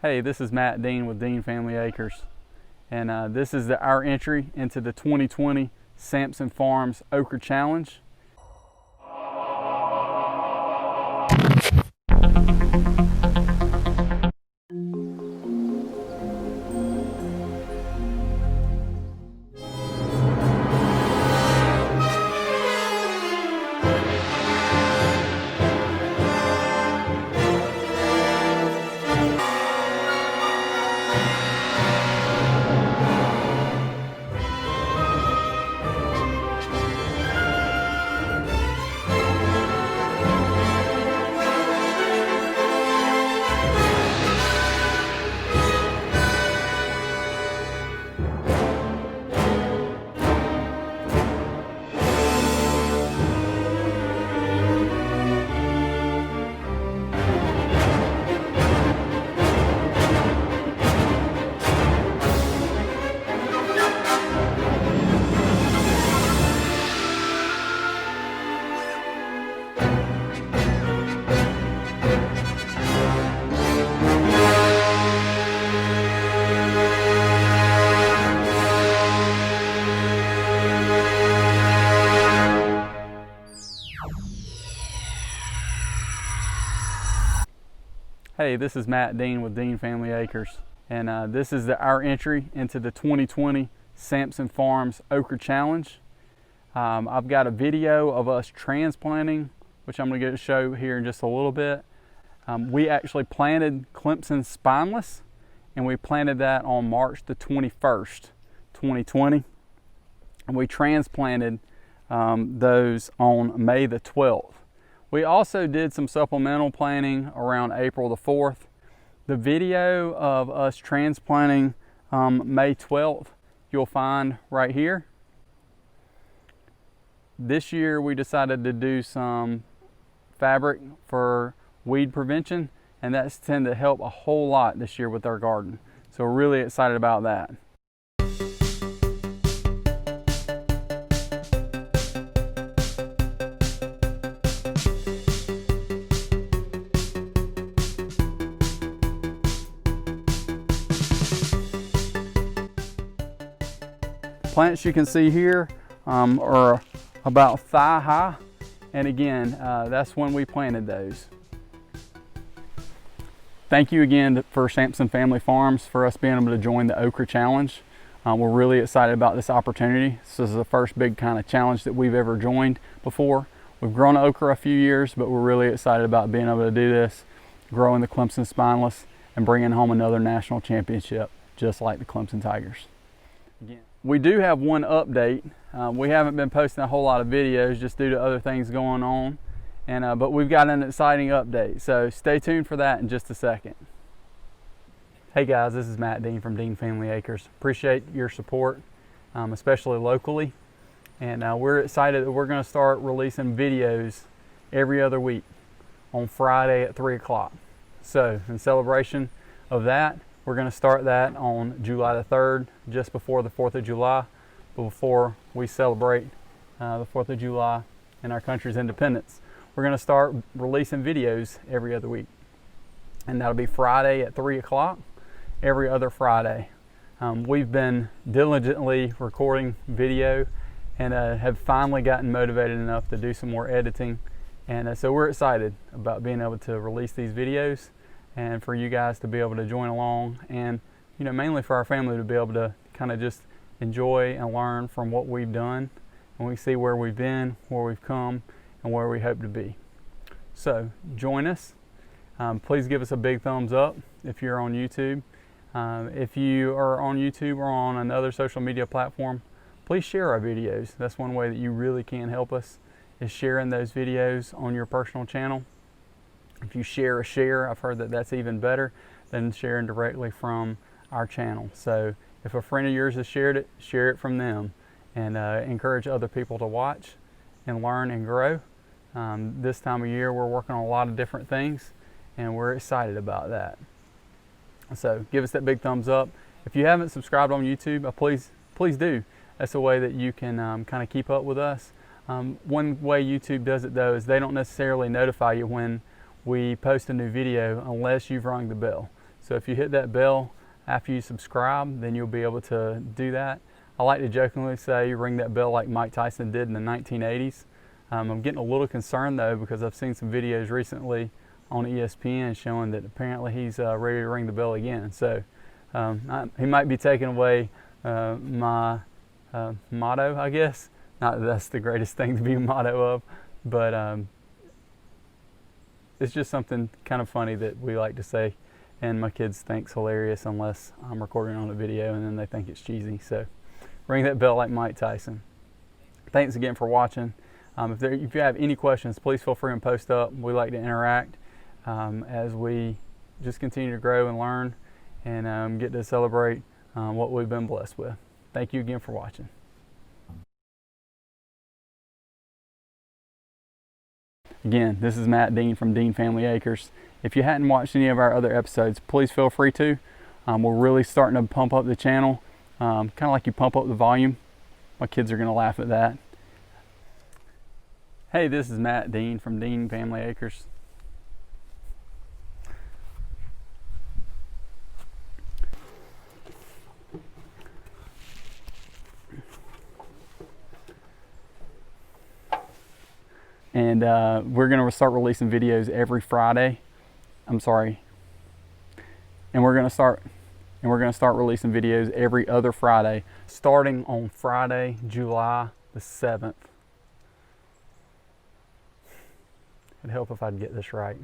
Hey, this is Matt Dean with Dean Family Acres, and this is our entry into the 2020 Sampson Farms Okra Challenge. Hey, this is Matt Dean with Dean Family Acres, and this is our entry into the 2020 Sampson Farms Okra Challenge. I've got a video of us transplanting, which I'm going to get to show here in just a little bit. We actually planted Clemson spineless, and we planted that on March the 21st, 2020, and we transplanted those on May the 12th. We also did some supplemental planting around April the 4th. The video of us transplanting May 12th, you'll find right here. This year we decided to do some fabric for weed prevention, and that's tended to help a whole lot this year with our garden. So we're really excited about that. Plants you can see here are about thigh high, and again, that's when we planted those. Thank you again for Sampson Family Farms for us being able to join the Okra Challenge. We're really excited about this opportunity. This is the first big kind of challenge that we've ever joined before. We've grown okra a few years, but we're really excited about being able to do this, growing the Clemson spineless, and bringing home another national championship, just like the Clemson Tigers. Again, we do have one update. We haven't been posting a whole lot of videos just due to other things going on, but we've got an exciting update, so stay tuned for that in just a second. Hey guys, this is Matt Dean from Dean Family Acres. Appreciate your support, especially locally, and we're excited that we're going to start releasing videos every other week on Friday at 3 o'clock. So in celebration of that, we're going to start that on July the 3rd, just before the 4th of July, before we celebrate the 4th of July and our country's independence. We're going to start releasing videos every other week, and that'll be Friday at 3 o'clock, every other Friday. We've been diligently recording video and have finally gotten motivated enough to do some more editing, and so we're excited about being able to release these videos and for you guys to be able to join along, and mainly for our family to be able to kind of just enjoy and learn from what we've done, and we see where we've been, where we've come, and where we hope to be. So join us. Please give us a big thumbs up if you're on YouTube. If you are on YouTube or on another social media platform, please share our videos. That's one way that you really can help us, is sharing those videos on your personal channel. If you share a share, I've heard that that's even better than sharing directly from our channel. So if a friend of yours has shared it, share it from them, and encourage other people to watch and learn and grow. This time of year we're working on a lot of different things, and we're excited about that. So give us that big thumbs up. If you haven't subscribed on YouTube, please do. That's a way that you can kind of keep up with us. One way YouTube does it though is they don't necessarily notify you when we post a new video unless you've rung the bell. So if you hit that bell after you subscribe, then you'll be able to do that. I like to jokingly say ring that bell like Mike Tyson did in the 1980s. I'm getting a little concerned though, because I've seen some videos recently on ESPN showing that apparently he's ready to ring the bell again. So he might be taking away my motto, I guess. Not that that's the greatest thing to be a motto of, but it's just something kind of funny that we like to say, and my kids think's hilarious unless I'm recording on a video, and then they think it's cheesy. So ring that bell like Mike Tyson. Thanks again for watching. If you have any questions, please feel free and post up. We like to interact as we just continue to grow and learn and get to celebrate what we've been blessed with. Thank you again for watching. Again, this is Matt Dean from Dean Family Acres. If you hadn't watched any of our other episodes, please feel free to. We're really starting to pump up the channel, kind of like you pump up the volume. My kids are going to laugh at that. Hey, this is Matt Dean from Dean Family Acres. And we're going to start releasing videos every Friday. I'm sorry. And we're going to start releasing videos every other Friday, starting on Friday, July the 7th. It'd help if I'd get this right.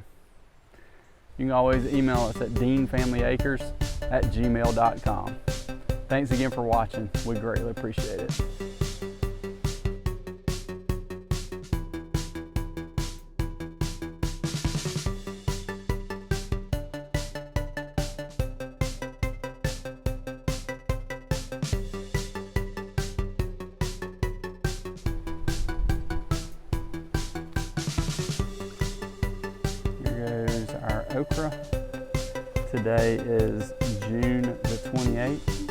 You can always email us at deanfamilyacres@gmail.com. Thanks again for watching. We greatly appreciate it. Our okra. Today is June the 28th,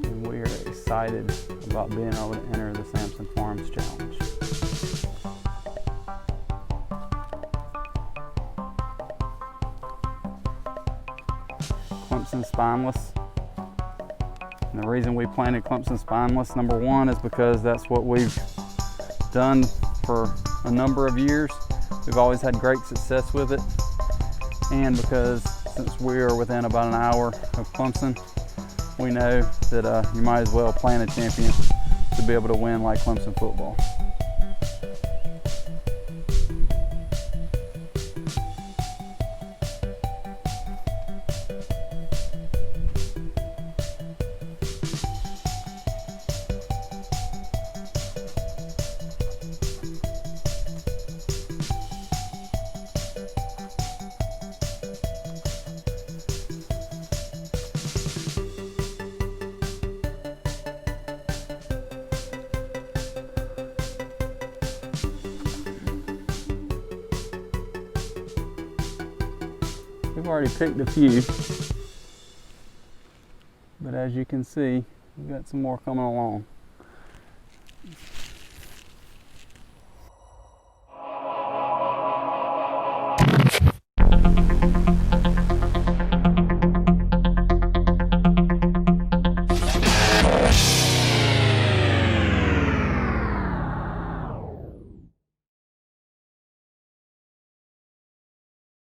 and we are excited about being able to enter the Sampson Farms Challenge. Clemson Spineless. And the reason we planted Clemson Spineless, number one, is because that's what we've done for a number of years. We've always had great success with it, and because since we are within about an hour of Clemson, we know that you might as well plant a champion to be able to win like Clemson football. We've already picked a few, but as you can see, we've got some more coming along.